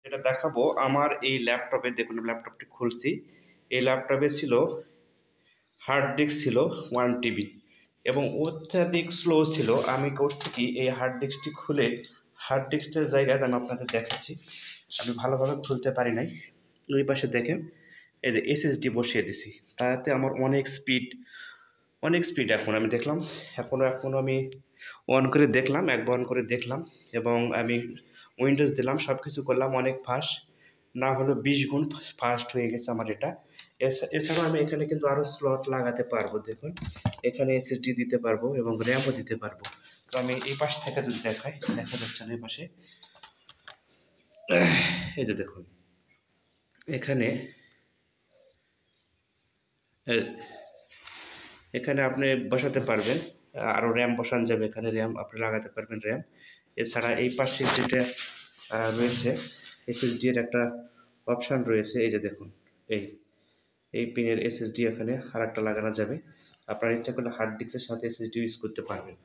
এটা দেখাবো আমার এই ল্যাপটপে। দেখুন ল্যাপটপটি খুলছি। এই ল্যাপটপে ছিল হার্ড ডিস্ক ছিল 1 TB এবং অত্যাধিক স্লো ছিল। আমি করছি কি, এই হার্ড ডিস্কটি খুলে হার্ড ডিস্কের জায়গায় আমি আপনাদের দেখাচ্ছি। আমি ভালোভাবে খুলতে পারি নাই। ওই পাশে দেখেন এই যে SSD বসিয়ে দিছি, তাতে আমার অনেক স্পিড এখন আমি দেখলাম। এখনও আমি অন করে দেখলাম, একবার অন করে দেখলাম এবং আমি উইন্ডোজ দিলাম, সব কিছু করলাম, অনেক ফাস্ট, না হলো 20 গুণ ফাস্ট হয়ে গেছে আমার এটা। এছাড়াও আমি এখানে কিন্তু আরও স্লট লাগাতে পারবো। দেখুন এখানে SSD দিতে পারবো এবং র্যামও দিতে পারবো। তো আমি এই পাশ থেকে যদি দেখাই, দেখা যাচ্ছে না এই পাশে, এই যে দেখুন এখানে আপনি বসাতে পারবেন, আরও র্যাম বসানো যাবে, এখানে র্যাম আপনি লাগাতে পারবেন র্যাম। এছাড়া এই পাশে যেটা রয়েছে SSD এর একটা অপশান রয়েছে, এই যে দেখুন এই পিনের SSD এখানে আর একটা লাগানো যাবে। আপনার ইচ্ছা করলে হার্ড ডিস্কের সাথে SSD ইউজ করতে পারবেন।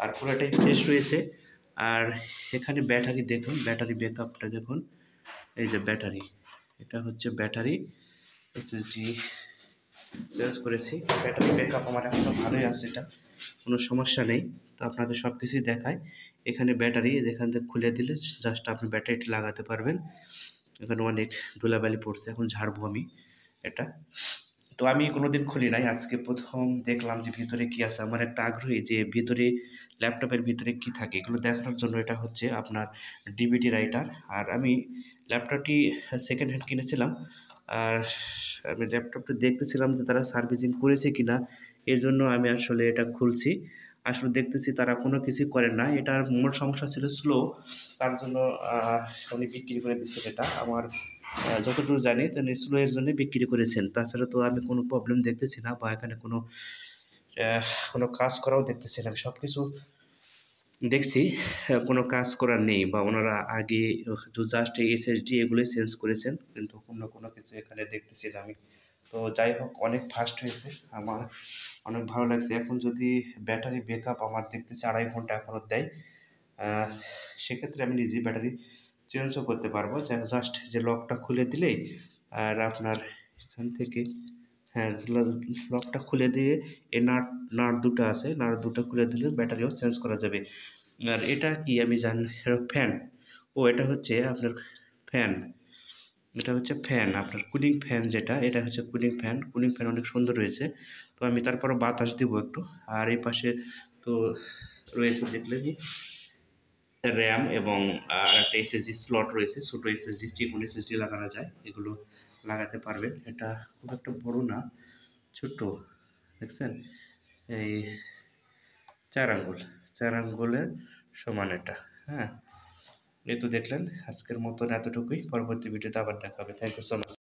আর পুরোটাই ফ্রেশ রয়েছে। আর এখানে ব্যাটারি দেখুন, ব্যাটারি ব্যাকআপটা দেখুন, এই যে ব্যাটারি, এটা হচ্ছে ব্যাটারি। SSD চেঞ্জ করেছি, ব্যাটারি ব্যাকআপ আমার এখনও ভালোই আছে, এটা কোনো সমস্যা নেই। তো আপনাদের সব কিছুই দেখায়। এখানে ব্যাটারি, এখান থেকে খুলে দিলে জাস্ট আপনি ব্যাটারিটি লাগাতে পারবেন। এখানে অনেক ধুলাবালি পড়ছে, এখন ঝাড়বো আমি এটা। তো আমি কোনোদিন খুলি নাই, আজকে প্রথম দেখলাম যে ভিতরে কি আছে। আমার একটা আগ্রহী যে ভিতরে ল্যাপটপের ভিতরে কি থাকে এগুলো দেখানোর জন্য। এটা হচ্ছে আপনার DVD রাইটার। আর আমি ল্যাপটপটি সেকেন্ড হ্যান্ড কিনেছিলাম, আর আমি ল্যাপটপটা দেখতেছিলাম যে তারা সার্ভিসিং করেছে কিনা, এই জন্য আমি আসলে এটা খুলছি। আসলে দেখতেছি তারা কোনো কিছুই করেন না। এটার মূল সমস্যা ছিল স্লো, তার জন্য উনি বিক্রি করে দিচ্ছেন। এটা আমার যতদূর জানি তো স্লো এর জন্য বিক্রি করেছেন। তাছাড়া তো আমি কোনো প্রবলেম দেখতেছি না, বা এখানে কোনো কাজ করাও দেখতেছি না। আমি সব কিছু দেখছি, কোনো কাজ করার নেই, বা ওনারা আগে জাস্ট SSD এগুলোই চেঞ্জ করেছেন, কিন্তু কোনো কিছু এখানে দেখতেছি না আমি। তো যাই হোক, অনেক ফাস্ট হয়েছে, আমার অনেক ভালো লাগছে। এখন যদি ব্যাটারি ব্যাকআপ আমার দেখতেছি 2.5 ঘন্টা এখনও দেয়, সেক্ষেত্রে আমি নিজে ব্যাটারি চেঞ্জও করতে পারবো। জাস্ট যে লকটা খুলে দিলেই, আর আপনার এখান থেকে, হ্যাঁ, লকটা খুলে দিয়ে এই নাট দুটো আছে, নাট দুটো খুলে দিলে ব্যাটারিও চেঞ্জ করা যাবে। আর এটা কি আমি জানি, ফ্যান। এটা হচ্ছে আপনার ফ্যান, এটা হচ্ছে ফ্যান, আপনার কুলিং ফ্যান যেটা, এটা হচ্ছে কুলিং ফ্যান। কুলিং ফ্যান অনেক সুন্দর রয়েছে। তো আমি তারপরে বাতাস দিব একটু। আর এই পাশে তো রয়েছে দেখলে কি র্যাম এবং আর একটা SSD স্লট রয়েছে, ছোটো SSD, চিকন SSD লাগানো যায়, এগুলো লাগাতে পারবেন। এটা খুব একটা বড় না, ছোট্ট, দেখছেন এই 4 আঙ্গুলের সমান এটা। হ্যাঁ, এই তো দেখলেন। আজকের মতন এতটুকুই, পরবর্তী ভিডিওতে আবার দেখা হবে। Thank you so much.